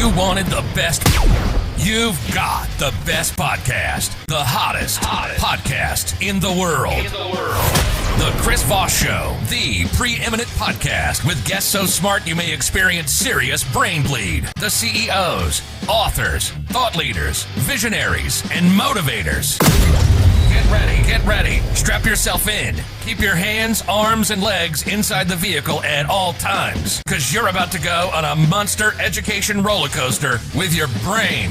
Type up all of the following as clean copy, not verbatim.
You wanted the best. You've got the best podcast. The hottest podcast in the world. The Chris Voss Show, the preeminent podcast with guests so smart you may experience serious brain bleed. The CEOs, authors, thought leaders, visionaries, and motivators. Get ready. Strap yourself in. Keep your hands, arms, and legs inside the vehicle at all times, because you're about to go on a monster education roller coaster with your brain.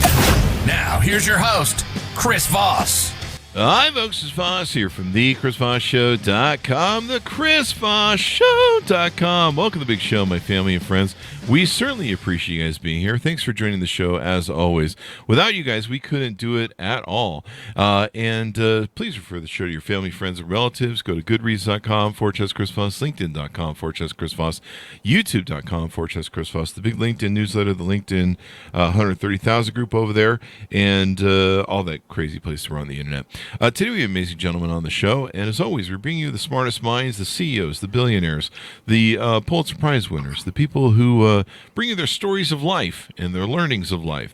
Now, here's your host, Chris Voss. Hi, folks. It's Voss here from thechrisvossshow.com, thechrisvossshow.com. Welcome to the big show, my family and friends. We certainly appreciate you guys being here. Thanks for joining the show, as always. Without you guys, we couldn't do it at all. Please refer the show to your family, friends, and relatives. Go to goodreads.com/Chris Voss, linkedin.com/Chris Voss, youtube.com/Chris Voss, the big LinkedIn newsletter, the LinkedIn 130,000 group over there, and all that crazy place to run the internet. Today we have amazing gentlemen on the show, and as always, we're bringing you the smartest minds, the CEOs, the billionaires, the Pulitzer Prize winners, the people who bring you their stories of life and their learnings of life.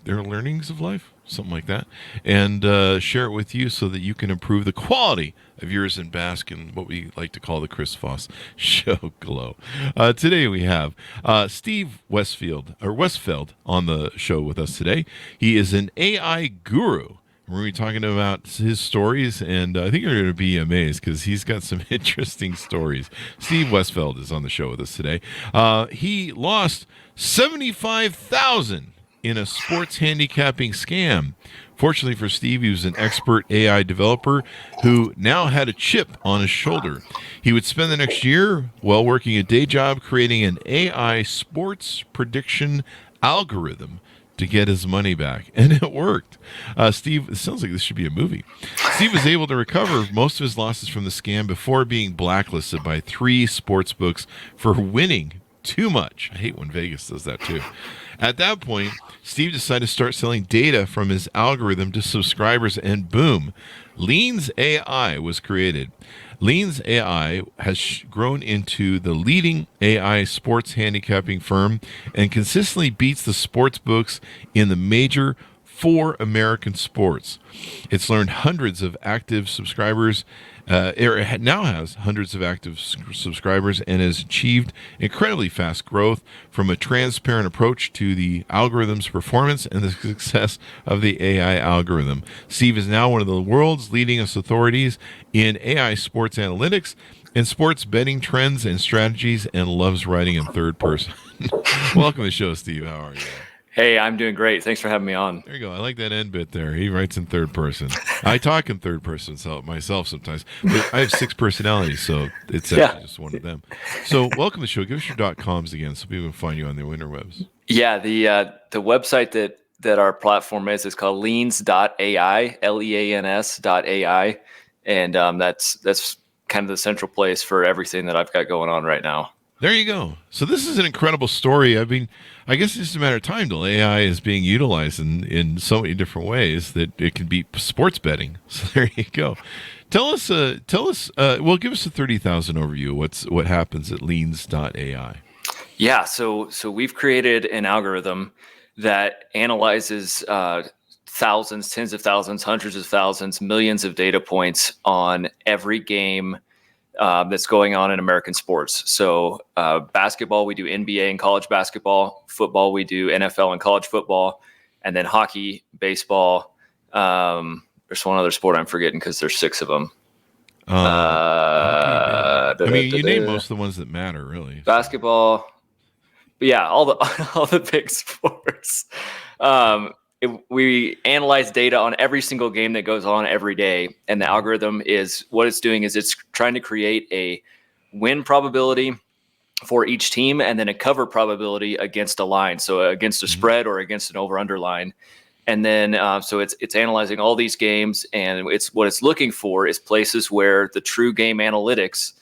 Something like that, and share it with you so that you can improve the quality of yours and bask in what we like to call the Chris Voss Show glow. Today we have Steve Westfeld on the show with us today. He is an AI guru. We're going to be talking about his stories, and I think you're going to be amazed because he's got some interesting stories. Steve Westfeld is on the show with us today. He lost $75,000 in a sports handicapping scam. Fortunately for Steve, he was an expert AI developer who now had a chip on his shoulder. He would spend the next year while working a day job creating an AI sports prediction algorithm to get his money back, and it worked. Steve, it sounds like this should be a movie. Steve was able to recover most of his losses from the scam before being blacklisted by 3 sports books for winning too much. I hate when Vegas does that too. At that point, Steve decided to start selling data from his algorithm to subscribers, and boom, Leans AI was created. Leans AI has grown into the leading AI sports handicapping firm and consistently beats the sports books in the major 4 American sports. It's learned hundreds of active subscribers. It now has hundreds of active subscribers and has achieved incredibly fast growth from a transparent approach to the algorithm's performance and the success of the AI algorithm. Steve is now one of the world's leading authorities in AI sports analytics and sports betting trends and strategies, and loves writing in third person. Welcome to the show, Steve. How are you? Hey, I'm doing great. Thanks for having me on. There you go. I like that end bit there. He writes in third person. I talk in third person myself sometimes. But I have 6 personalities, so it's actually just one of them. So welcome to the show. Give us your .coms again so people can find you on the interwebs. Yeah, the website that our platform is called leans.ai, leans.ai. And that's kind of the central place for everything that I've got going on right now. There you go. So this is an incredible story. I mean, I guess it's just a matter of time till AI is being utilized in so many different ways that it can be sports betting. So there you go. Tell us, give us a 30,000 overview. What happens at leans.ai? Yeah. So we've created an algorithm that analyzes thousands, tens of thousands, hundreds of thousands, millions of data points on every game that's going on in American sports. So basketball, we do NBA and college basketball. Football, we do NFL and college football. And then hockey, baseball. There's one other sport I'm forgetting because there's 6 of them. You name most of the ones that matter, really. Basketball. But yeah, all the big sports. We analyze data on every single game that goes on every day. And the algorithm is what it's doing is it's trying to create a win probability for each team and then a cover probability against a line. So against a spread or against an over-under line. And then so it's analyzing all these games, and what it's looking for is places where the true game analytics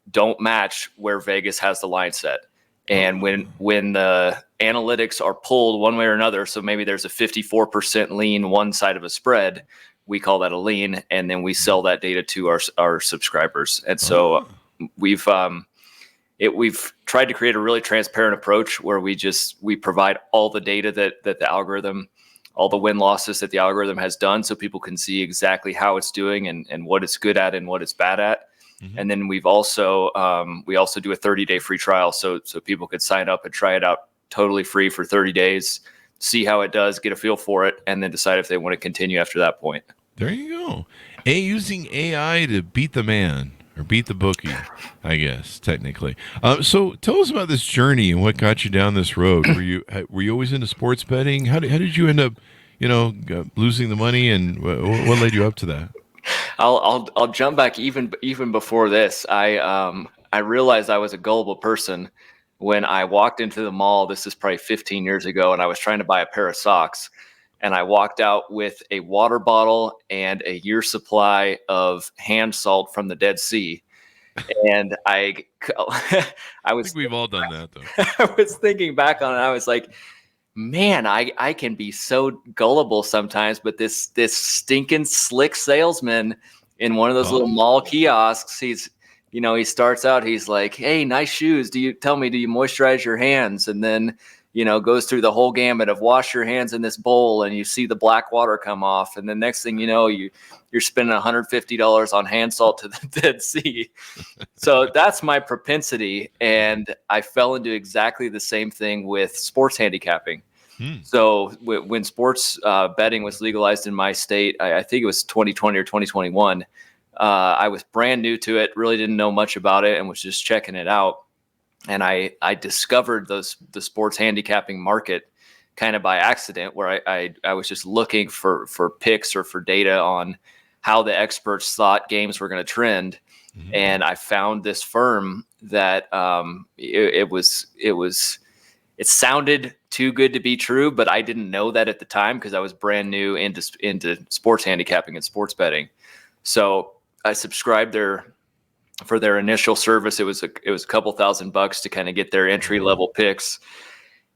don't match where Vegas has the line set. And when the analytics are pulled one way or another, so maybe there's a 54% lean one side of a spread, we call that a lean, and then we sell that data to our subscribers. And so we've we've tried to create a really transparent approach where we provide all the data that the algorithm, all the win losses that the algorithm has done, so people can see exactly how it's doing and what it's good at and what it's bad at. Mm-hmm. And then we also do a 30-day free trial, so people could sign up and try it out totally free for 30 days, see how it does, get a feel for it, and then decide if they want to continue after that point. There you go. Using AI to beat the man or beat the bookie, I guess, technically. So tell us about this journey and what got you down this road. Were you always into sports betting? How did you end up, losing the money, and what led you up to that? I'll jump back even before this. I realized I was a gullible person when I walked into the mall. This is probably 15 years ago, and I was trying to buy a pair of socks. And I walked out with a water bottle and a year's supply of hand salt from the Dead Sea. And I think we've all done that, though. I was thinking back on it. I was like, man, I can be so gullible sometimes. But this stinking slick salesman in one of those little mall kiosks, he starts out, he's like, hey, nice shoes. Do you moisturize your hands? And then goes through the whole gamut of wash your hands in this bowl, and you see the black water come off. And the next thing you know, you're spending $150 on hand salt to the Dead Sea. So that's my propensity. And I fell into exactly the same thing with sports handicapping. So when sports betting was legalized in my state, I think it was 2020 or 2021, I was brand new to it, really didn't know much about it, and was just checking it out. And I discovered the sports handicapping market kind of by accident, where I was just looking for picks or for data on how the experts thought games were going to trend. Mm-hmm. And I found this firm that it sounded too good to be true, but I didn't know that at the time because I was brand new into sports handicapping and sports betting. So I subscribed for their initial service. It was a couple $1,000 to kind of get their entry level picks.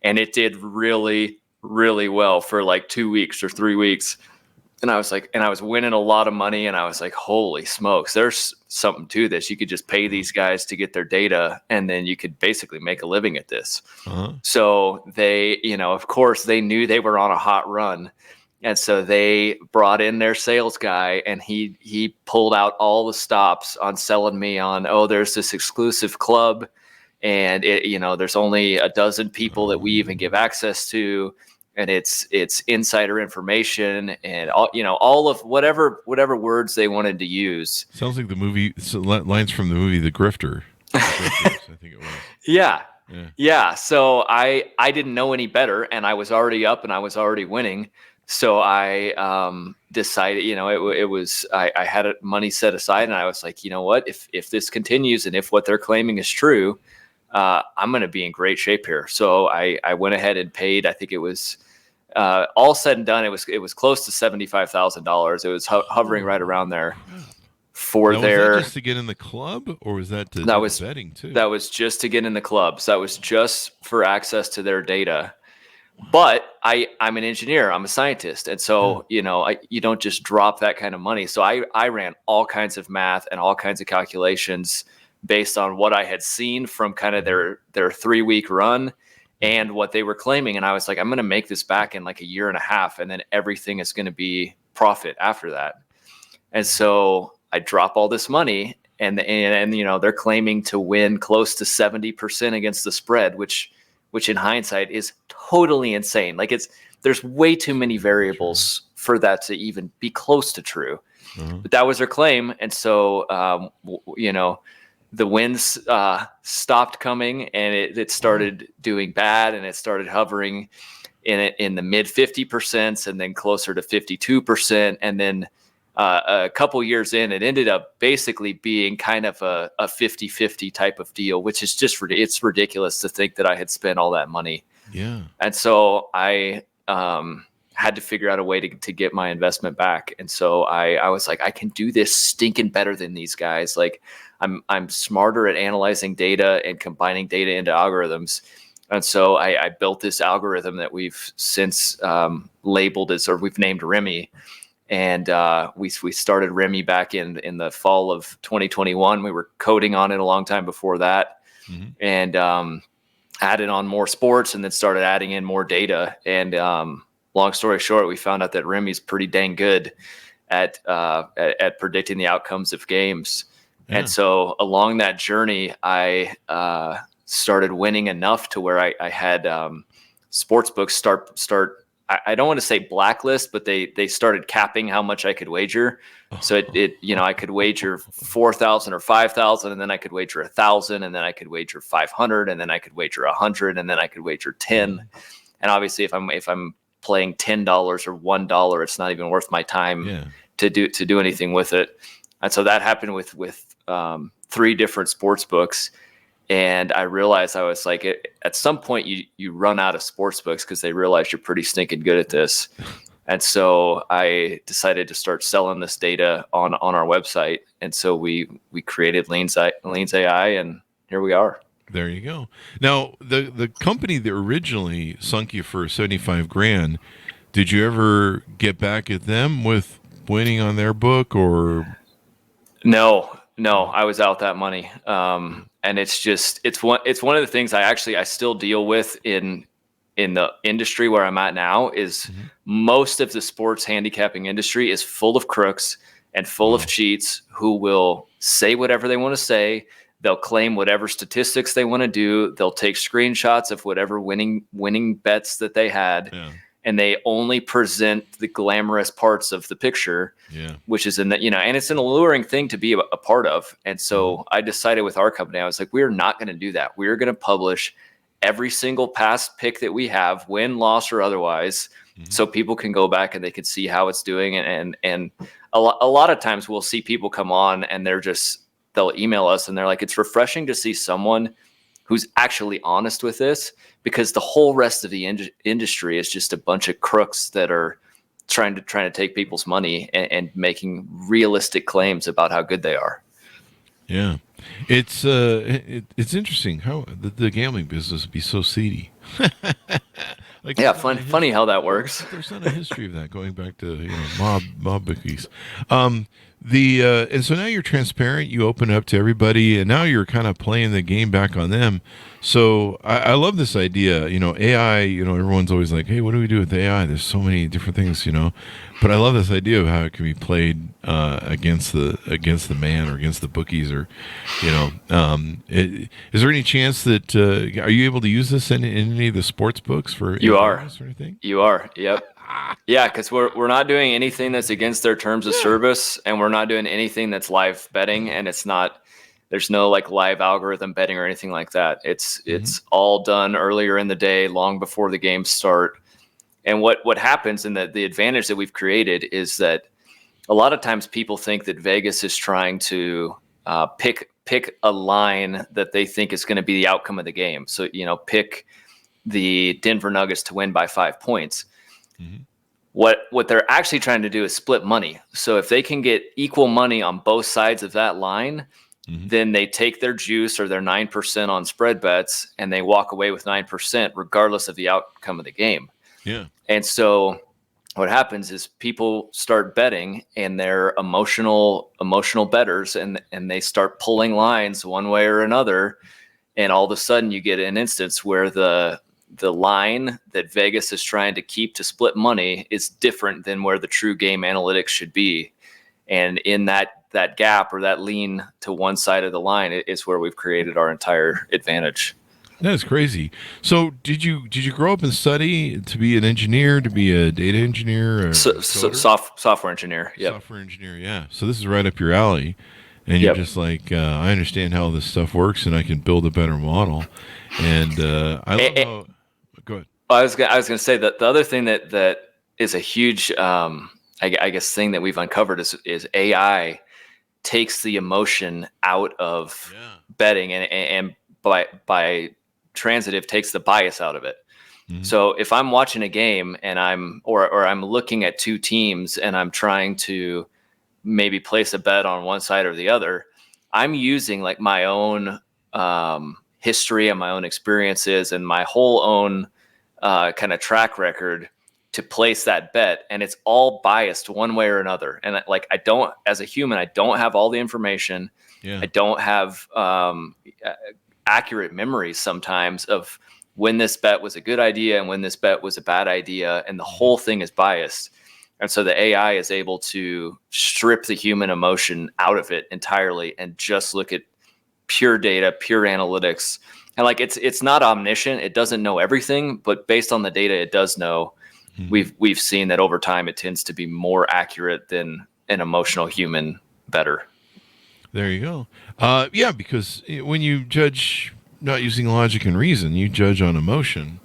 And it did really, really well for like 2 weeks or 3 weeks. And I was winning a lot of money, and I was like, holy smokes, there's something to this. You could just pay these guys to get their data, and then you could basically make a living at this. Uh-huh. So they, of course they knew they were on a hot run. And so they brought in their sales guy, and he pulled out all the stops on selling me on, there's this exclusive club, and there's only a dozen people that we even give access to, and it's insider information, and all of whatever words they wanted to use. Sounds like the movie, lines from the movie The Grifter. I think it was. Yeah. So I didn't know any better, and I was already up and I was already winning. So I decided, I had money set aside, and I was like, you know what, if this continues and if what they're claiming is true, I'm going to be in great shape here. So I went ahead and paid. I think it was all said and done, it was close to $75,000. It was hovering right around there. Was that just to get in the club, or was that to do betting too? That was just to get in the club. So that was just for access to their data. But I'm an engineer, I'm a scientist. And so, you don't just drop that kind of money. So I ran all kinds of math and all kinds of calculations based on what I had seen from kind of their 3-week run and what they were claiming. And I was like, I'm going to make this back in like a year and a half, and then everything is going to be profit after that. And so I drop all this money, and they're claiming to win close to 70% against the spread, which in hindsight is totally insane. Like there's way too many variables for that to even be close to true. Mm-hmm. But that was their claim. And so, the wins stopped coming, and it started doing bad, and it started hovering in the mid 50%, and then closer to 52%. And then a couple years in, it ended up basically being kind of a 50-50 type of deal, which is just it's ridiculous to think that I had spent all that money. Yeah. And so I had to figure out a way to get my investment back. And so I was like, I can do this stinking better than these guys. Like I'm smarter at analyzing data and combining data into algorithms. And so I built this algorithm that we've since labeled as, or we've named Remy. And we started Remy back in the fall of 2021. We were coding on it a long time before that. and added on more sports, and then started adding in more data. And long story short, we found out that Remy's pretty dang good at predicting the outcomes of games. Yeah. And so along that journey, I started winning enough to where I had sports books start. I don't want to say blacklist, but they started capping how much I could wager. So I could wager 4,000 or 5,000, and then I could wager 1,000, and then I could wager 500, and then I could wager 100, and then I could wager 10. And obviously, if I'm playing $10 or $1, it's not even worth my time to do anything with it. And so that happened with 3 different sports books. And I realized I was like, at some point you run out of sports books because they realize you're pretty stinking good at this. And so I decided to start selling this data on our website. And so we created Leans AI, and here we are. There you go. Now, the company that originally sunk you for $75,000, did you ever get back at them with winning on their book, or? No, I was out that money. And it's one of the things I still deal with in the industry where I'm at now is most of the sports handicapping industry is full of crooks and full of cheats who will say whatever they want to say. They'll claim whatever statistics they want to do. They'll take screenshots of whatever winning bets that they had. Yeah. And they only present the glamorous parts of the picture, which is and it's an alluring thing to be a part of. And so I decided with our company, I was like, we're not going to do that. We're going to publish every single past pick that we have, win, loss, or otherwise, so people can go back and they can see how it's doing. And a lot of times we'll see people come on and they'll email us and they're like, it's refreshing to see someone who's actually honest with this, because the whole rest of the industry is just a bunch of crooks that are trying to take people's money and making realistic claims about how good they are. Yeah, it's interesting how the gambling business would be so seedy. Funny how that works. There's not a history of that going back to mob bookies. And so now you're transparent. You open up to everybody, and now you're kind of playing the game back on them. So I love this idea. AI. Everyone's always like, "Hey, what do we do with AI?" There's so many different things. But I love this idea of how it can be played against the man or against the bookies, or is there any chance that are you able to use this in any of the sports books for you are or anything? You are, yep. Yeah, because we're not doing anything that's against their terms of service, and we're not doing anything that's live betting, and there's no like live algorithm betting or anything like that. It's all done earlier in the day, long before the games start. And what happens, and the advantage that we've created is that a lot of times people think that Vegas is trying to pick a line that they think is going to be the outcome of the game. So, pick the Denver Nuggets to win by 5 points. What they're actually trying to do is split money. So if they can get equal money on both sides of that line, then they take their juice or their 9% on spread bets, and they walk away with 9% regardless of the outcome of the game. Yeah. And so what happens is people start betting, and they're emotional bettors, and they start pulling lines one way or another. And all of a sudden you get an instance where the line that Vegas is trying to keep to split money is different than where the true game analytics should be. And in that gap or that lean to one side of the line is where we've created our entire advantage. That is crazy. So did you grow up and study to be an engineer, to be a data engineer? Software engineer. Yep. Software engineer, yeah. So this is right up your alley. And you're just like, I understand how this stuff works, and I can build a better model. And I love how... Go ahead. I was going to say that the other thing that is a huge, I guess, thing that we've uncovered is AI takes the emotion out of betting, and by transitive takes the bias out of it. So if I'm watching a game and I'm looking at two teams and I'm trying to maybe place a bet on one side or the other, I'm using like my own history and my own experiences and my whole own kind of track record to place that bet, and it's all biased one way or another. And like, as a human, I don't have all the information. I don't have accurate memories sometimes of when this bet was a good idea and when this bet was a bad idea, and the whole thing is biased. And so the AI is able to strip the human emotion out of it entirely and just look at pure data, pure analytics. And like it's not omniscient, it doesn't know everything, but based on the data it does know. We've seen that over time it tends to be more accurate than an emotional human better. There you go. Yeah, because when you judge not using logic and reason, you judge on emotion.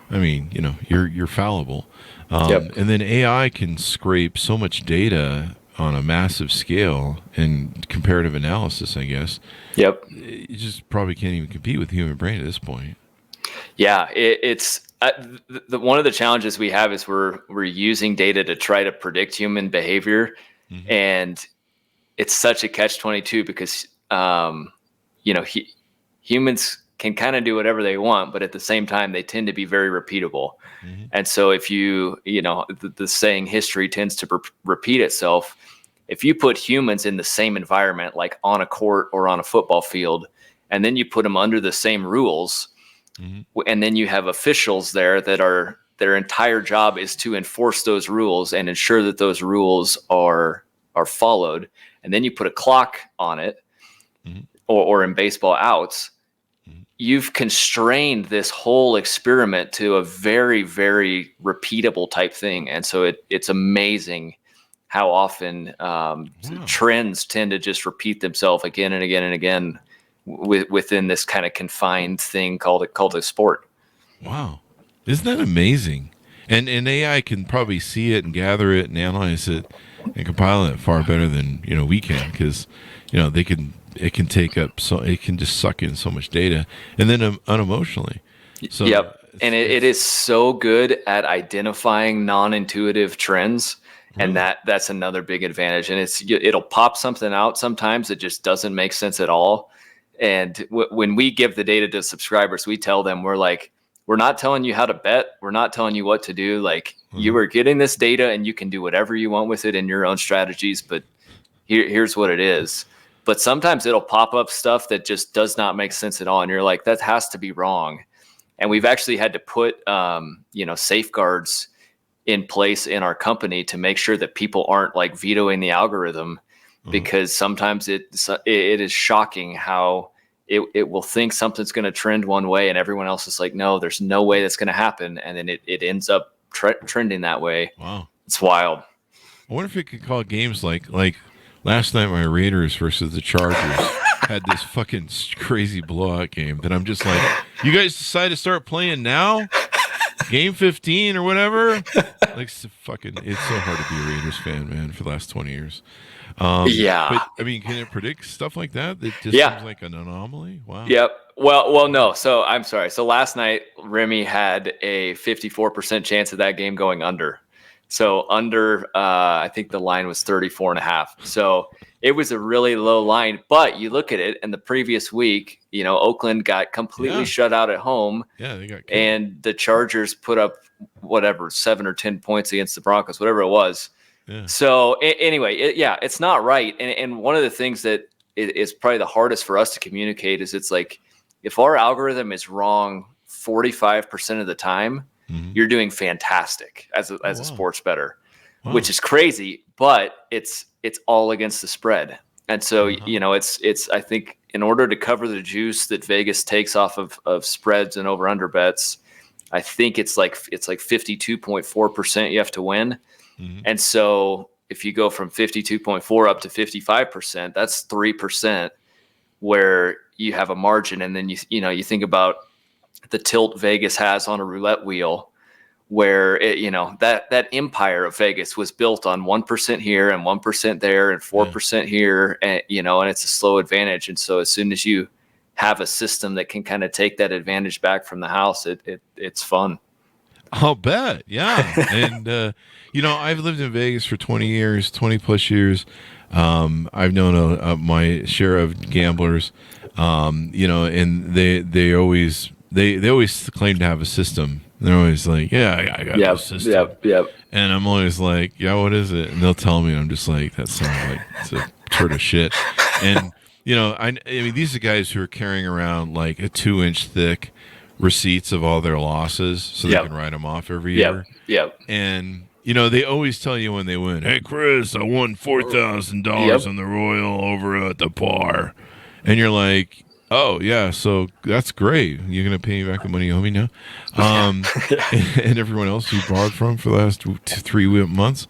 I mean, you're fallible. Yep. And then AI can scrape so much data on a massive scale in comparative analysis, I guess. Yep. You just probably can't even compete with the human brain at this point. Yeah, it's one of the challenges we have is we're using data to try to predict human behavior, and it's such a catch-22 because humans can kind of do whatever they want, but at the same time they tend to be very repeatable. And so if the saying history tends to repeat itself. If you put humans in the same environment, like on a court or on a football field, and then you put them under the same rules, and then you have officials there that their entire job is to enforce those rules and ensure that those rules are followed, and then you put a clock on it, or in baseball outs, you've constrained this whole experiment to a very, very repeatable type thing. And so it's amazing how often trends tend to just repeat themselves again and again and again within this kind of confined thing called a sport. Wow. Isn't that amazing? And AI can probably see it and gather it and analyze it and compile it far better than we can, because it can take up it can just suck in so much data, and then unemotionally. So yep. And it is so good at identifying non-intuitive trends. And that's another big advantage. And it'll pop something out sometimes that just doesn't make sense at all. And when we give the data to subscribers, we tell them, we're not telling you how to bet. We're not telling you what to do. Like, you are getting this data and you can do whatever you want with it in your own strategies. But here's what it is. But sometimes it'll pop up stuff that just does not make sense at all. And you're like, that has to be wrong. And we've actually had to put, safeguards in place in our company to make sure that people aren't like vetoing the algorithm, because sometimes it is shocking how it will think something's going to trend one way and everyone else is like, no, there's no way that's going to happen. And then it ends up trending that way. Wow. It's wild. I wonder if it could call games like last night, my Raiders versus the Chargers had this fucking crazy blowout game that I'm just like, you guys decide to start playing now? Game 15 or whatever? It's so hard to be a Raiders fan, man, for the last 20 years. Yeah. But, I mean, can it predict stuff like that? It just seems like an anomaly? Wow. Yep. Well, no. So I'm sorry. So last night, Remy had a 54% chance of that game going under. So under, I think the line was 34.5. So it was a really low line, but you look at it, and the previous week, Oakland got completely shut out at home. Yeah, they got killed. And the Chargers put up 7 or 10 points against the Broncos, whatever it was. Yeah. So anyway, it's not right. And one of the things that is probably the hardest for us to communicate is it's like, if our algorithm is wrong 45% of the time, you're doing fantastic as a sports bettor, which is crazy, but it's all against the spread. And so, it's I think in order to cover the juice that Vegas takes off of spreads and over under bets, I think it's like 52.4% you have to win. And so if you go from 52.4 up to 55%, that's 3% where you have a margin. And then you think about the tilt Vegas has on a roulette wheel, where that empire of Vegas was built on 1% here and 1% there and 4% here, and and it's a slow advantage. And so as soon as you have a system that can kind of take that advantage back from the house, it's fun. I'll bet. Yeah. And I've lived in Vegas for 20 plus years. I've known my share of gamblers, and they always claim to have a system. They're always like, yeah, I got a system. Yep. And I'm always like, yeah, what is it? And they'll tell me, and I'm just like, that sounds like it's a turd of shit. And I mean, these are guys who are carrying around like a 2-inch thick receipts of all their losses so they can write them off every year. Yep. And, they always tell you when they win, hey, Chris, I won $4,000 on the Royal over at the bar. And you're like, oh, yeah, so that's great. You're going to pay me back the money you owe me now? And everyone else you borrowed from for the last 3 months.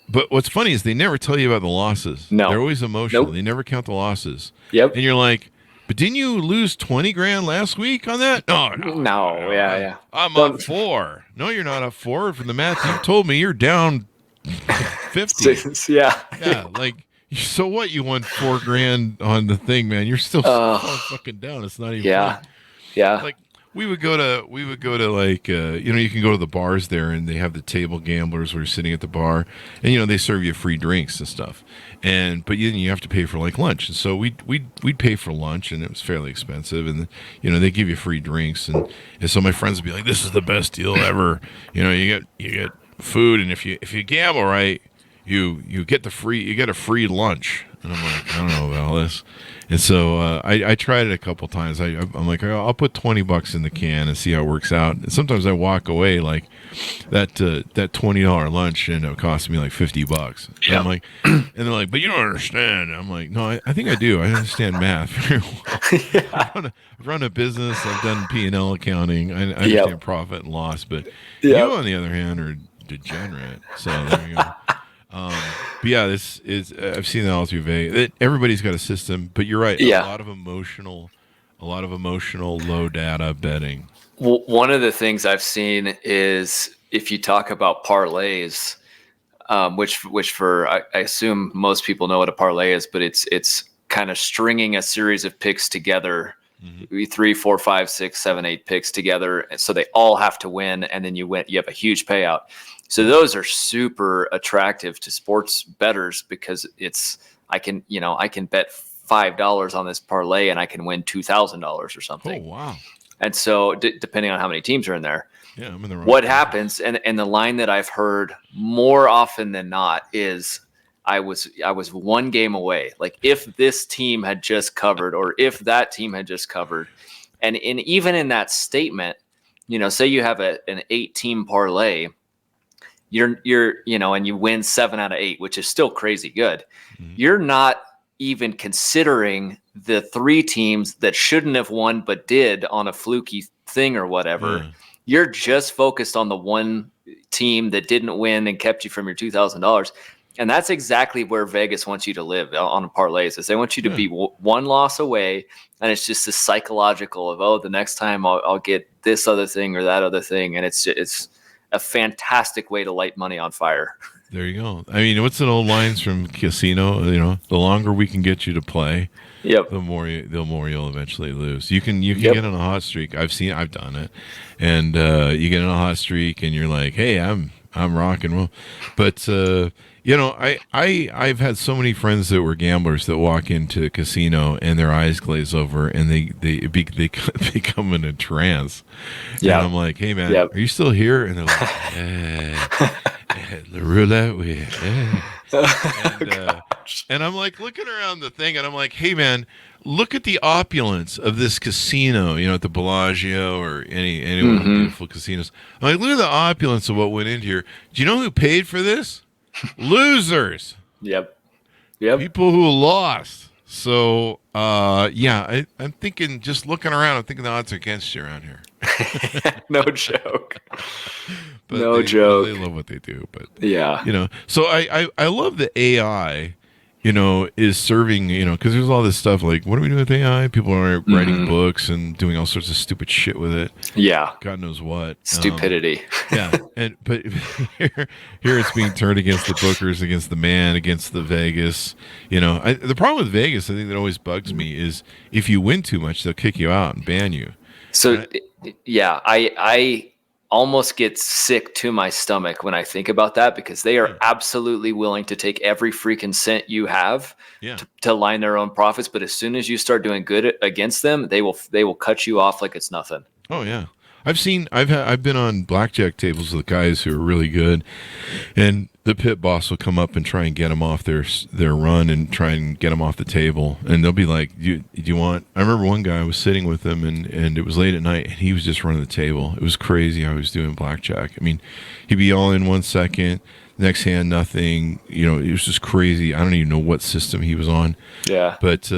But what's funny is they never tell you about the losses. No. They're always emotional. Nope. They never count the losses. Yep. And you're like, but didn't you lose 20 grand last week on that? No. Yeah. I'm up 4. No, you're not up 4. From the math you told me, you're down 50. Yeah. Yeah, like, so what? You won 4 grand on the thing, man. You're still fucking down. It's not even funny. Yeah. Like, we would go to like, you can go to the bars there and they have the table gamblers where you're sitting at the bar and, they serve you free drinks and stuff. But you have to pay for like lunch. And so we'd pay for lunch and it was fairly expensive. And, they give you free drinks. And so my friends would be like, this is the best deal ever. You get food. And if you gamble right, you get a free lunch. And I'm like, I don't know about all this. And so I tried it a couple times. I'm like, I'll put $20 in the can and see how it works out. And sometimes I walk away like that $20 lunch and it cost me like $50. Yeah. I'm like, and they're like, but you don't understand. I'm like, no, I think I do. I understand math very well. I've run a business. I've done P&L accounting. I understand profit and loss. But you, on the other hand, are degenerate. So there you go. But yeah, this is I've seen that all through Vegas. Everybody's got a system, but you're right. Yeah. A lot of emotional low data betting. Well, one of the things I've seen is if you talk about parlays, which for I assume most people know what a parlay is, but it's kind of stringing a series of picks together, 3, 4, 5, 6, 7, 8 picks together, so they all have to win, and then you have a huge payout. So those are super attractive to sports bettors because I can bet $5 on this parlay and I can win $2,000 or something. Oh, wow. And so depending on how many teams are in there, I'm in the wrong what happens, and the line that I've heard more often than not is I was one game away. Like if this team had just covered or if that team had just covered. And even in that statement, say you have an 8-team parlay, you're and you win 7 out of 8, which is still crazy good. Mm-hmm. You're not even considering the 3 teams that shouldn't have won but did on a fluky thing or whatever. Yeah. You're just focused on the one team that didn't win and kept you from your $2,000. And that's exactly where Vegas wants you to live on parlays. Is they want you to be one loss away, and it's just this psychological of the next time I'll get this other thing or that other thing, and it's a fantastic way to light money on fire. There you go. I mean, what's an old lines from Casino? The longer we can get you to play, the more you'll eventually lose. You can get on a hot streak. I've done it, and you get on a hot streak, and you're like, hey, I'm rock and roll, but. I've had so many friends that were gamblers that walk into a casino and their eyes glaze over and they become in a trance. Yeah. And I'm like, hey man, are you still here? And they're like, the roulette wheel. And I'm like looking around the thing and I'm like, hey man, look at the opulence of this casino, at the Bellagio or any one of the beautiful casinos. I'm like, look at the opulence of what went into here. Do you know who paid for this? Losers. Yep. People who lost. So, I'm thinking, just looking around, I'm thinking the odds are against you around here. No joke. But joke. They love what they do. But, so I love the AI, is serving, because there's all this stuff like, what are we doing with AI? People are writing books and doing all sorts of stupid shit with it. Yeah. God knows what. Stupidity. But here it's being turned against the bookers, against the man, against the Vegas. The problem with Vegas, I think that always bugs me is if you win too much, they'll kick you out and ban you. So, I almost get sick to my stomach when I think about that because they are absolutely willing to take every freaking cent you have to line their own profits. But as soon as you start doing good against them, they will cut you off like it's nothing. Oh yeah. I've been on blackjack tables with guys who are really good, and the pit boss will come up and try and get them off their run and try and get them off the table, and they'll be like, do you want? I remember one guy, I was sitting with him, and it was late at night, and he was just running the table. It was crazy how he was doing blackjack. I mean, he'd be all in 1 second, next hand nothing. You know, it was just crazy. I don't even know what system he was on. Yeah, but.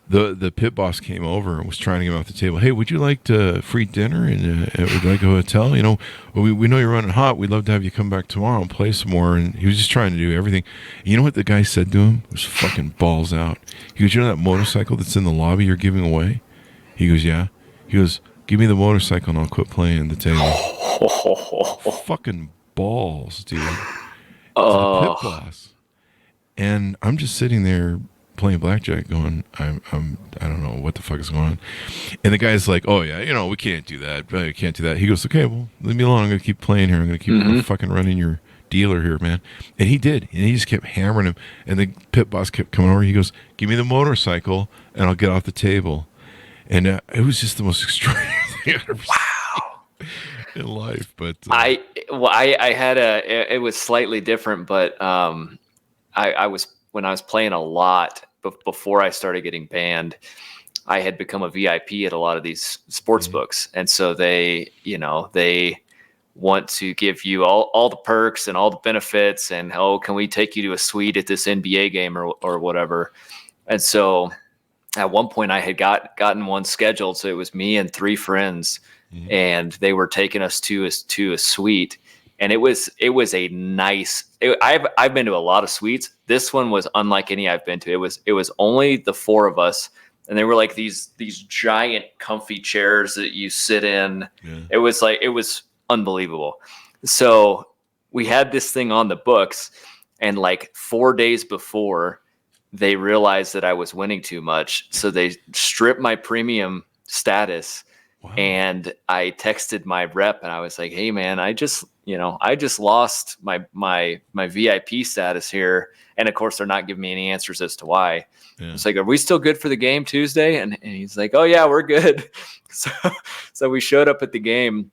The pit boss came over and was trying to get him off the table. Hey, would you like free dinner and would you like a hotel? You know, we know you're running hot. We'd love to have you come back tomorrow and play some more. And he was just trying to do everything. And you know what the guy said to him? It was fucking balls out. He goes, you know that motorcycle that's in the lobby you're giving away? He goes, yeah. He goes, give me the motorcycle and I'll quit playing the table. Fucking balls, dude. The pit boss. And I'm just sitting there playing blackjack going, I don't know what the fuck is going on. And the guy's like, oh yeah, you know, we can't do that. We can't do that. He goes, okay, well, leave me alone. I'm going to keep playing here. I'm going to keep fucking running your dealer here, man. And he did. And he just kept hammering him. And the pit boss kept coming over. He goes, give me the motorcycle and I'll get off the table. And it was just the most extraordinary thing I've ever seen in life. But I had it was slightly different, but I was, when I was playing a lot before I started getting banned, I had become a VIP at a lot of these sports books. And so they want to give you all the perks and all the benefits and, oh, can we take you to a suite at this NBA game or whatever. And so at one point I had gotten one scheduled. So it was me and 3 friends and they were taking us to a suite. And it was a nice. I've been to a lot of suites. This one was unlike any I've been to. It was only the 4 of us, and they were like these giant comfy chairs that you sit in. Yeah. It was unbelievable. So we had this thing on the books, and like 4 days before, they realized that I was winning too much, so they stripped my premium status. Wow. And I texted my rep, and I was like, hey man, I just lost my VIP status here. And of course they're not giving me any answers as to why. Yeah. It's like, are we still good for the game Tuesday? And he's like, oh yeah, we're good. So we showed up at the game,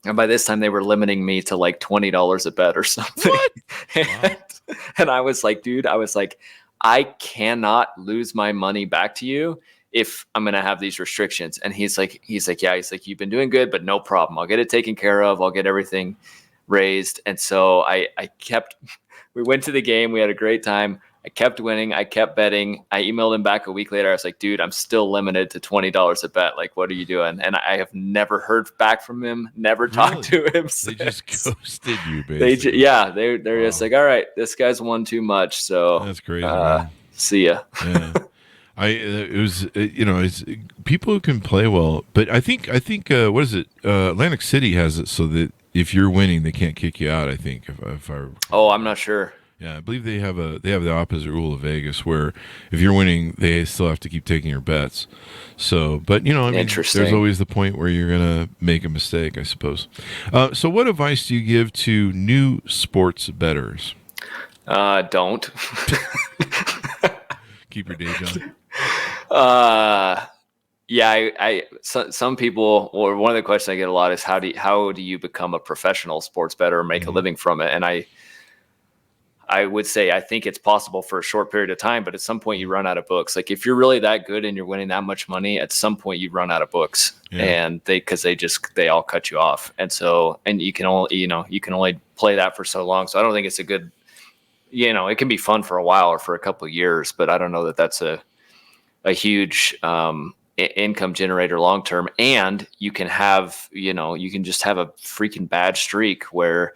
and by this time they were limiting me to like $20 a bet or something. What? And I was like, dude, I cannot lose my money back to you if I'm going to have these restrictions. And he's like, yeah, you've been doing good, but no problem. I'll get it taken care of. I'll get everything raised. And so we went to the game. We had a great time. I kept winning. I kept betting. I emailed him back a week later. I was like, dude, I'm still limited to $20 a bet. Like, what are you doing? And I have never heard back from him, never talked to him since. They just ghosted you, basically. They're just like, all right, this guy's won too much. So that's crazy, man. See ya. Yeah. It's people who can play well, but I think what is it? Atlantic City has it so that if you're winning, they can't kick you out. I think if I. Oh, I'm not sure. Yeah, I believe they have the opposite rule of Vegas, where if you're winning, they still have to keep taking your bets. So, but there's always the point where you're gonna make a mistake, I suppose. So, what advice do you give to new sports bettors? Don't. Keep your day job. Some people, or one of the questions I get a lot is how do you become a professional sports bettor or make a living from it? And I would say I think it's possible for a short period of time, but at some point you run out of books. Like if you're really that good and you're winning that much money, at some point you run out of books, and they all cut you off. And so, and you can only play that for so long. So I don't think it's a good, it can be fun for a while or for a couple of years, but I don't know that that's a huge income generator long term. And you can have, you can just have a freaking bad streak where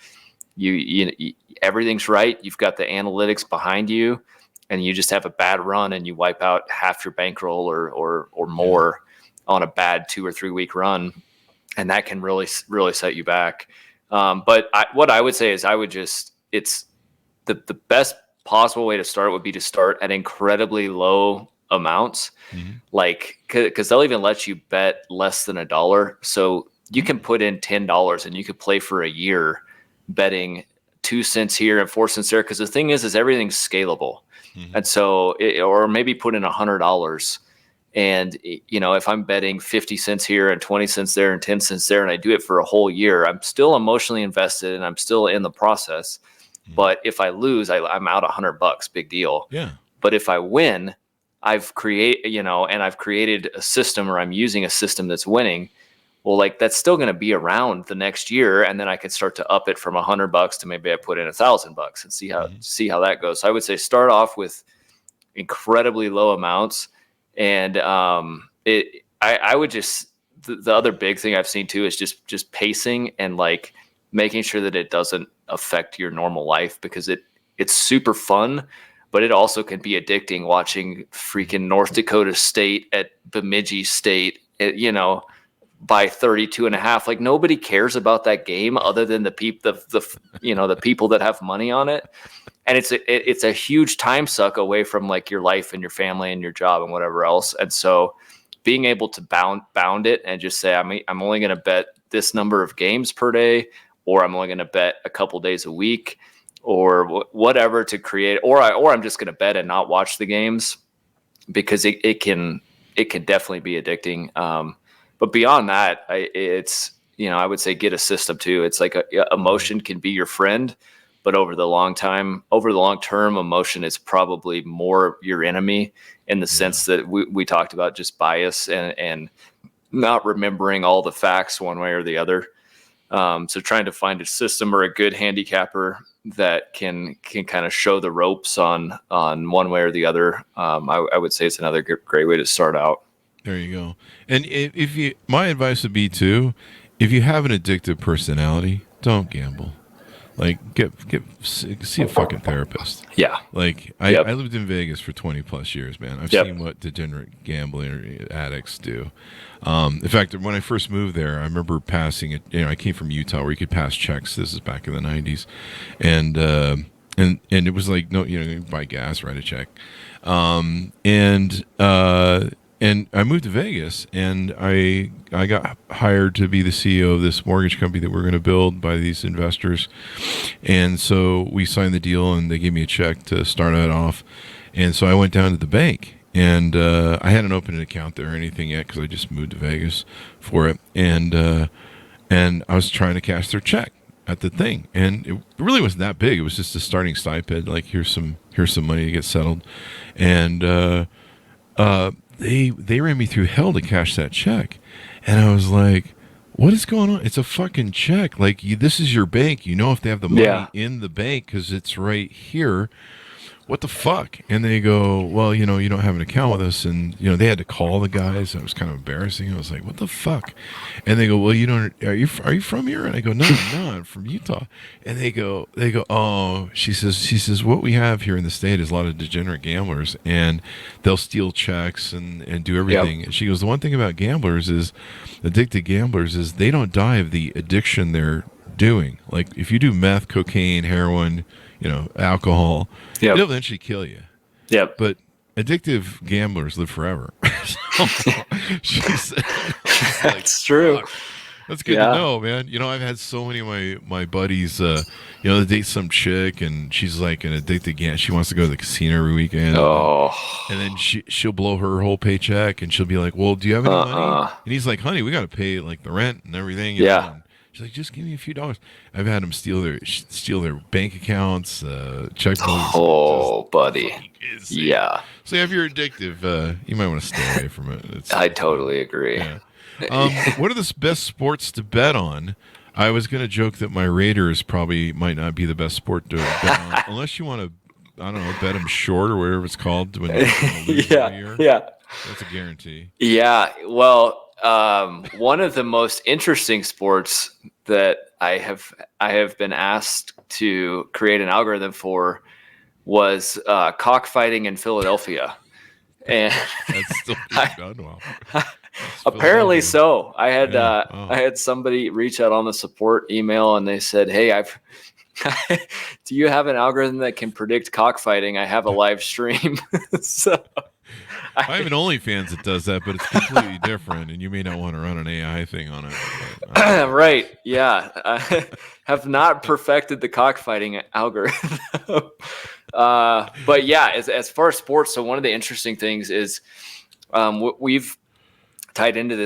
you everything's right. You've got the analytics behind you, and you just have a bad run, and you wipe out half your bankroll or more on a bad 2 or 3 week run, and that can really set you back. But what I would say is it's the best possible way to start would be to start at incredibly low amounts, like because they'll even let you bet less than $1. So you can put in $10 and you could play for a year betting 2 cents here and 4 cents there. Because the thing is everything's scalable, and so or maybe put in $100 And, if I'm betting 50 cents here and 20 cents there and 10 cents there, and I do it for a whole year, I'm still emotionally invested and I'm still in the process. But if I lose, I'm out $100, big deal. Yeah. But if I win, I've created a system, or I'm using a system that's winning. Well, like, that's still going to be around the next year. And then I could start to up it from $100 to maybe I put in $1,000 and see how that goes. So I would say start off with incredibly low amounts. And I would just, the other big thing I've seen too is just pacing and like making sure that it doesn't affect your normal life, because it's super fun, but it also can be addicting watching freaking North Dakota State at Bemidji State, by 32.5. Like, nobody cares about that game other than the people that have money on it. And it's a huge time suck away from like your life and your family and your job and whatever else. And so being able to bound it and just say, I'm only going to bet this number of games per day, or I'm only going to bet a couple days a week, or whatever to create, or I'm just going to bet and not watch the games, because it can definitely be addicting. But beyond that, I would say get a system too. It's like emotion can be your friend, but over the long term, emotion is probably more your enemy, in the sense that we talked about just bias and not remembering all the facts one way or the other. So trying to find a system or a good handicapper that can kind of show the ropes on one way or the other. I would say it's another great way to start out. There you go. And my advice would be too, if you have an addictive personality, don't gamble. Like, see a fucking therapist. Yeah. Like, I lived in Vegas for 20 plus years, man. I've seen what degenerate gambling addicts do. In fact, when I first moved there, I remember passing it. I came from Utah, where you could pass checks. This is back in the 90s, and it was like, no, you buy gas, write a check, and I moved to Vegas, and I got hired to be the CEO of this mortgage company that we're going to build by these investors. And so we signed the deal, and they gave me a check to start it off. And so I went down to the bank, and I hadn't opened an account there or anything yet, because I just moved to Vegas for it. And I was trying to cash their check at the thing, and it really wasn't that big. It was just a starting stipend, like, here's some money to get settled. And they ran me through hell to cash that check. And I was like, what is going on? It's a fucking check. Like, this is your bank. If they have the money in the bank, because it's right here. What the fuck? And they go, well, you don't have an account with us. And, they had to call the guys. It was kind of embarrassing. I was like, what the fuck? And they go, well, are you from here? And I go, no, I'm from Utah. And they go, oh, she says, what we have here in the state is a lot of degenerate gamblers, and they'll steal checks and do everything. Yep. And she goes, the one thing about addicted gamblers is they don't die of the addiction they're doing. Like, if you do meth, cocaine, heroin, alcohol, it'll eventually kill you. Yep. But addictive gamblers live forever. She said, that's true. Fuck. That's good to know, man. I've had so many of my buddies, they date some chick, and she's like an addicted gambler. She wants to go to the casino every weekend. Oh. And then she'll blow her whole paycheck, and she'll be like, well, do you have any money? And he's like, honey, we got to pay like the rent and everything. And she's like, just give me a few dollars. I've had them steal their bank accounts, checkbooks. Oh, buddy. Yeah. So if you're addictive, you might want to stay away from it. I totally agree. Yeah. What are the best sports to bet on? I was going to joke that my Raiders probably might not be the best sport to bet on, unless you want to, I don't know, bet them short or whatever it's called. When you lose every year. Yeah. That's a guarantee. Yeah. Well, one of the most interesting sports that I have been asked to create an algorithm for was cockfighting in Philadelphia, and that's still done well. Apparently so. I had somebody reach out on the support email, and they said, "Hey, do you have an algorithm that can predict cockfighting? I have a live stream." So. I have an OnlyFans that does that, but it's completely different, and you may not want to run an AI thing on it. Right. Yeah. I have not perfected the cockfighting algorithm. But yeah, as far as sports, so one of the interesting things is We've tied into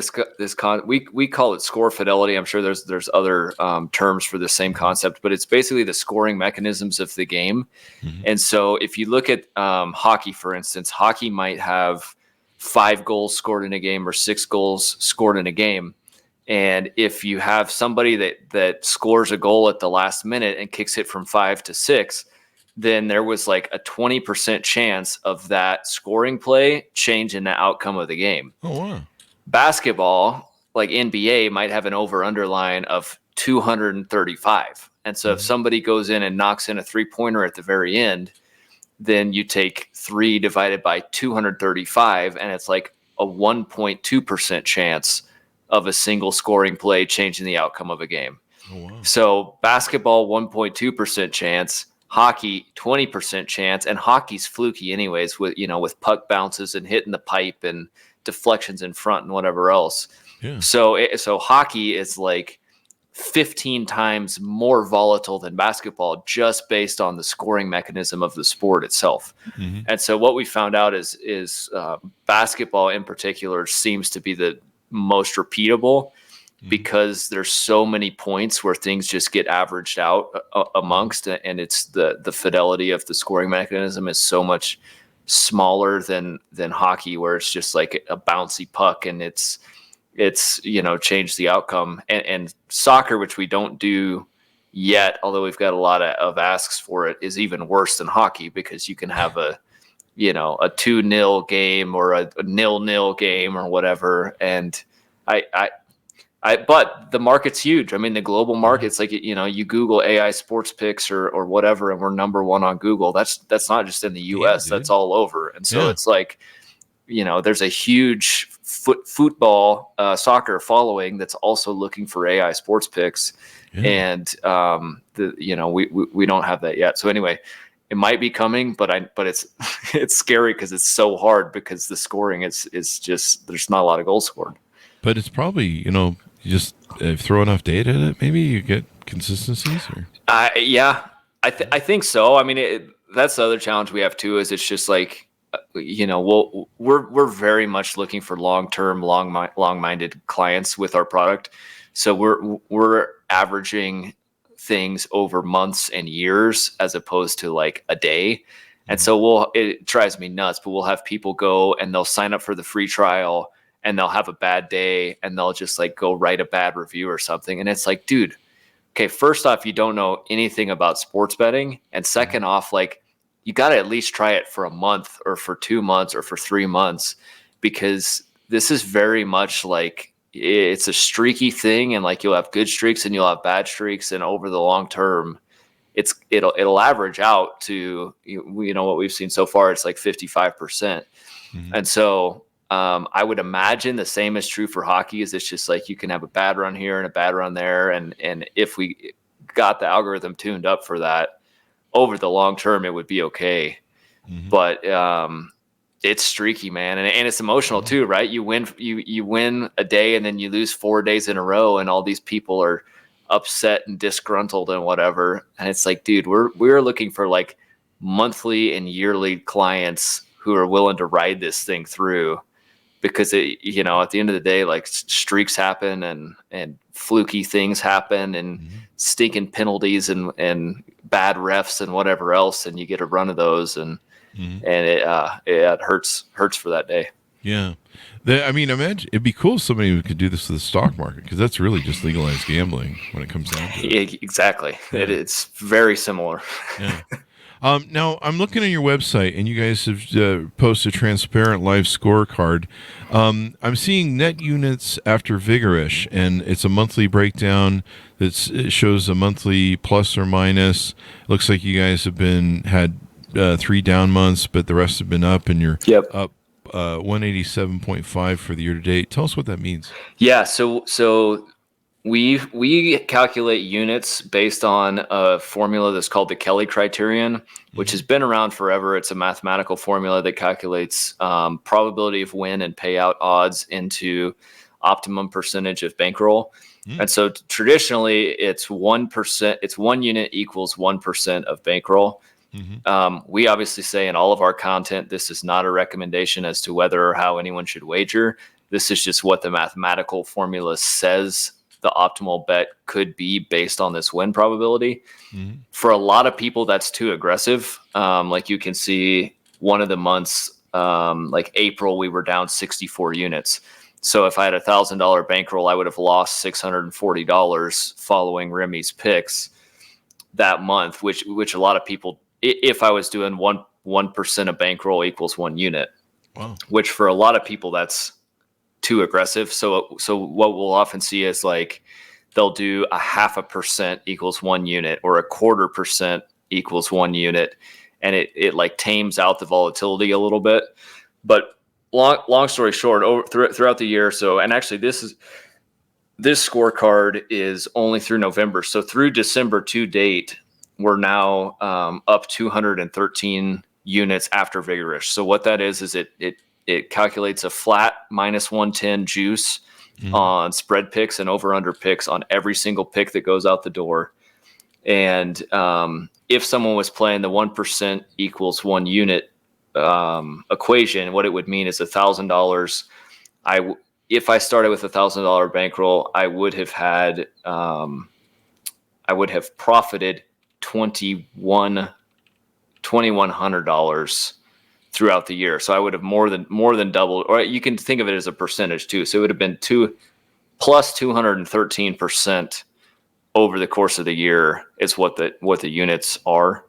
we call it score fidelity. I'm sure there's other terms for the same concept, but it's basically the scoring mechanisms of the game. Mm-hmm. And so if you look at hockey, for instance, hockey might have 5 goals scored in a game or 6 goals scored in a game. And if you have somebody that scores a goal at the last minute and kicks it from 5 to 6, then there was like a 20% chance of that scoring play changing the outcome of the game. Oh, wow. Basketball, like NBA, might have an over-under line of 235. And so if somebody goes in and knocks in a three-pointer at the very end, then you take 3 divided by 235, and it's like a 1.2% chance of a single scoring play changing the outcome of a game. Oh, wow. So basketball, 1.2% chance, hockey, 20% chance, and hockey's fluky anyways with puck bounces and hitting the pipe and deflections in front and whatever else. Yeah. So hockey is like 15 times more volatile than basketball just based on the scoring mechanism of the sport itself. Mm-hmm. And so what we found out is basketball in particular seems to be the most repeatable because there's so many points where things just get averaged out amongst, and it's the fidelity of the scoring mechanism is so much smaller than hockey, where it's just like a bouncy puck and it's changed the outcome. And soccer, which we don't do yet, although we've got a lot of asks for it, is even worse than hockey because you can have a 2-0 game or a 0-0 game or whatever. And but the market's huge. I mean, the global market's like, you Google AI sports picks or whatever, and we're number 1 on Google. That's not just in the US, that's all over. And so it's like, there's a huge football, soccer following that's also looking for AI sports picks. Yeah. And, we don't have that yet. So anyway, it might be coming, but it's scary because it's so hard because the scoring is just, there's not a lot of goals scored. But it's probably, you just throw enough data at it, maybe you get consistencies. Or yeah, I think so. I mean, that's the other challenge we have too. Is it's just like, we're very much looking for long-term, long-minded clients with our product. So we're averaging things over months and years as opposed to like a day. And so it drives me nuts, but we'll have people go and they'll sign up for the free trial and they'll have a bad day and they'll just like go write a bad review or something. And it's like, dude, okay, first off, you don't know anything about sports betting. And second off, like, you got to at least try it for a month or for 2 months or for 3 months, because this is very much like it's a streaky thing. And like, you'll have good streaks and you'll have bad streaks. And over the long term, it'll average out to, what we've seen so far, it's like 55%. Mm-hmm. And so, I would imagine the same is true for hockey. Is it's just like you can have a bad run here and a bad run there, and if we got the algorithm tuned up for that, over the long term it would be okay. Mm-hmm. But it's streaky, man, and it's emotional too, right? You win a day and then you lose 4 days in a row, and all these people are upset and disgruntled and whatever. And it's like, dude, we're looking for like monthly and yearly clients who are willing to ride this thing through. Because at the end of the day, like, streaks happen and fluky things happen and stinking penalties and bad refs and whatever else, and you get a run of those, and it hurts for that day. Yeah, imagine it'd be cool if somebody who could do this to the stock market, because that's really just legalized gambling when it comes down to it. Exactly, yeah. It's very similar. Yeah. Now, I'm looking at your website, and you guys have posted a transparent live scorecard. I'm seeing net units after Vigorish, and it's a monthly breakdown. It shows a monthly plus or minus. It looks like you guys have had 3 down months, but the rest have been up, and you're up 187.5 for the year to date. Tell us what that means. Yeah, so we calculate units based on a formula that's called the Kelly criterion, which has been around forever. It's a mathematical formula that calculates probability of win and payout odds into optimum percentage of bankroll. And so traditionally it's 1%. It's 1 unit equals 1% of bankroll. We obviously say in all of our content, this is not a recommendation as to whether or how anyone should wager. This is just what the mathematical formula says the optimal bet could be based on this win probability. For a lot of people, that's too aggressive. Like you can see one of the months, like April, we were down 64 units. So if I had $1,000 bankroll, I would have lost $640 following Remy's picks that month, which a lot of people, if I was doing 1% of bankroll equals 1 unit, which for a lot of people, that's too aggressive. So what we'll often see is like they'll do 0.5% equals 1 unit or 1/4% equals 1 unit, and it like tames out the volatility a little bit. But long story short, throughout the year, so and actually this scorecard is only through November. So through December to date, we're now up 213 units after vigorish. So what that is it calculates a flat -110 juice on spread picks and over-under picks on every single pick that goes out the door. And if someone was playing the 1% equals 1 unit equation, what it would mean is $1,000. If I started with $1,000 bankroll, I would have profited $2,100 throughout the year. So I would have more than doubled, or you can think of it as a percentage too. So it would have been plus 213% over the course of the year is what the units are.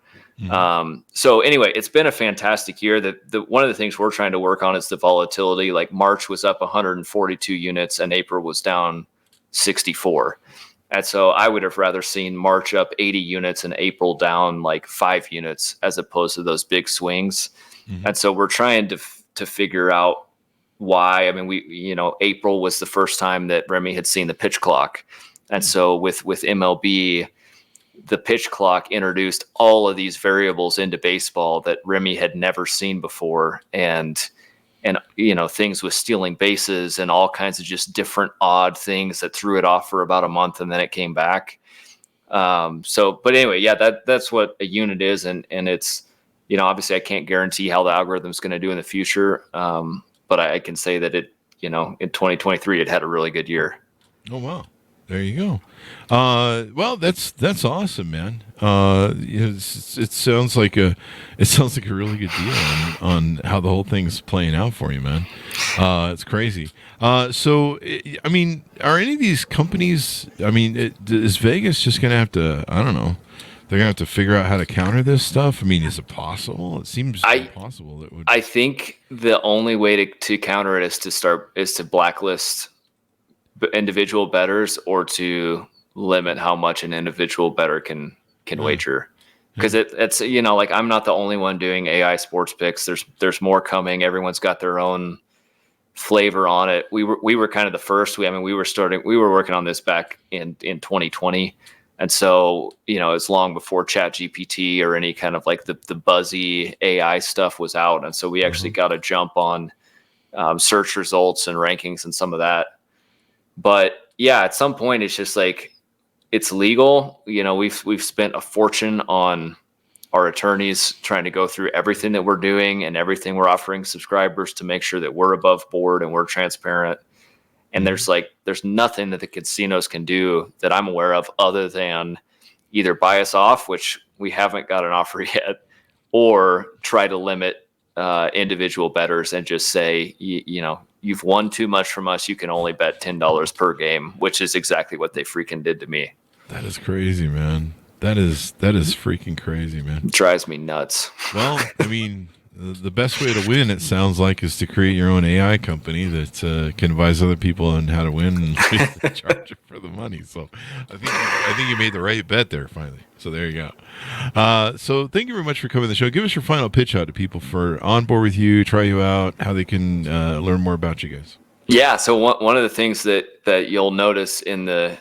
So anyway, it's been a fantastic year. One of the things we're trying to work on is the volatility. Like March was up 142 units and April was down 64. And so I would have rather seen March up 80 units and April down like 5 units as opposed to those big swings. And so we're trying to figure out why. I mean, April was the first time that Remy had seen the pitch clock. And so with MLB, the pitch clock introduced all of these variables into baseball that Remy had never seen before. And things with stealing bases and all kinds of just different odd things that threw it off for about a month and then it came back. But anyway, yeah, that's what a unit is. And it's, obviously I can't guarantee how the algorithm is going to do in the future. But I can say that in 2023, it had a really good year. Oh, wow. There you go. Well, that's awesome, man. It sounds like a really good deal on how the whole thing's playing out for you, man. It's crazy. So, I mean, are any of these companies? I mean, is Vegas just gonna have to? I don't know. They're gonna have to figure out how to counter this stuff. I mean, is it possible? It seems impossible. I think the only way to counter it is to blacklist individual bettors or to limit how much an individual bettor can wager, because it's like I'm not the only one doing AI sports picks. There's more coming. Everyone's got their own flavor on it. We were kind of the first. We were working on this back in 2020, and so it's long before ChatGPT or any kind of like the buzzy AI stuff was out, and so we actually got a jump on search results and rankings and some of that. But yeah, at some point it's just like, it's legal. We've spent a fortune on our attorneys trying to go through everything that we're doing and everything we're offering subscribers to make sure that we're above board and we're transparent. And there's nothing that the casinos can do that I'm aware of other than either buy us off, which we haven't got an offer yet, or try to limit individual bettors and just say, you've won too much from us. You can only bet $10 per game, which is exactly what they freaking did to me. That is crazy, man. That is freaking crazy, man. It drives me nuts. Well, I mean, the best way to win, it sounds like, is to create your own AI company that can advise other people on how to win and charge it for the money. So I think you made the right bet there finally. So there you go. So thank you very much for coming to the show. Give us your final pitch out to people for on board with you, try you out, how they can learn more about you guys. Yeah. So one of the things that you'll notice in the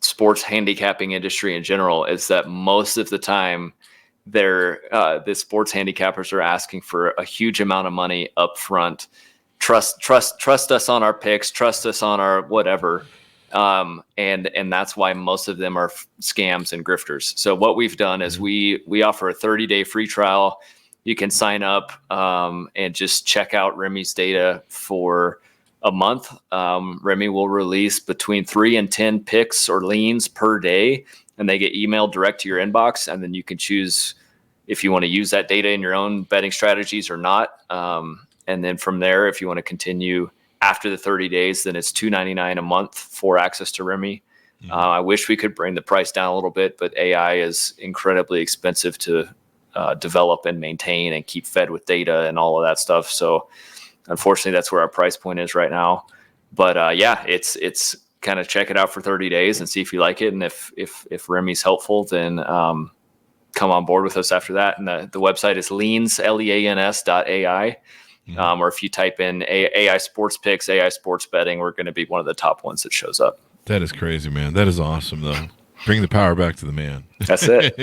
sports handicapping industry in general is that most of the time the sports handicappers are asking for a huge amount of money up front. Trust us on our picks, trust us on our whatever. And that's why most of them are scams and grifters. So what we've done is we offer a 30-day free trial. You can sign up and just check out Remy's data for a month. Remy will release between 3 and 10 picks or leans per day, and they get emailed direct to your inbox. And then you can choose if you want to use that data in your own betting strategies or not. And then from there, if you want to continue after the 30 days, then it's $2.99 a month for access to Remy. I wish we could bring the price down a little bit, but AI is incredibly expensive to develop and maintain and keep fed with data and all of that stuff. So unfortunately, that's where our price point is right now. But it's kind of check it out for 30 days and see if you like it. And if Remy's helpful, then come on board with us after that. And the website is leans.ai. Or if you type in AI sports picks, AI sports betting, we're going to be one of the top ones that shows up. That is crazy, man. That is awesome, though. Bring the power back to the man. That's it.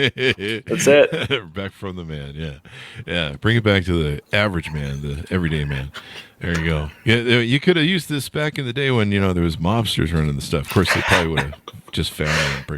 That's it. Back from the man. Yeah. Yeah. Bring it back to the average man, the everyday man. There you go. Yeah. You could have used this back in the day when, there was mobsters running the stuff. Of course, they probably would have just found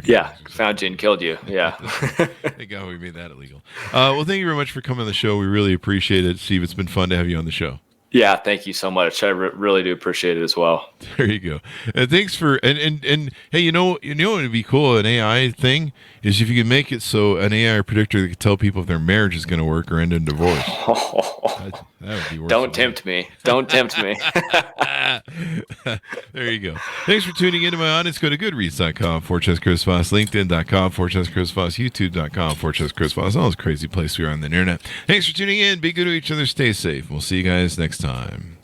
you and found you and killed you. Yeah. Thank God we made that illegal. Well, thank you very much for coming on the show. We really appreciate it. Steve, it's been fun to have you on the show. Yeah, thank you so much. I really do appreciate it as well. There you go. And thanks for and hey, what would be cool, an AI thing is if you can make it so an AI predictor that can tell people if their marriage is going to work or end in divorce. That would be worse. Don't tempt me. Don't tempt me. There you go. Thanks for tuning in to my audience. Go to goodreads.com/Chris Voss, LinkedIn.com/Chris Voss, YouTube.com/Chris Voss. All those crazy places we are on the internet. Thanks for tuning in. Be good to each other. Stay safe. We'll see you guys next time.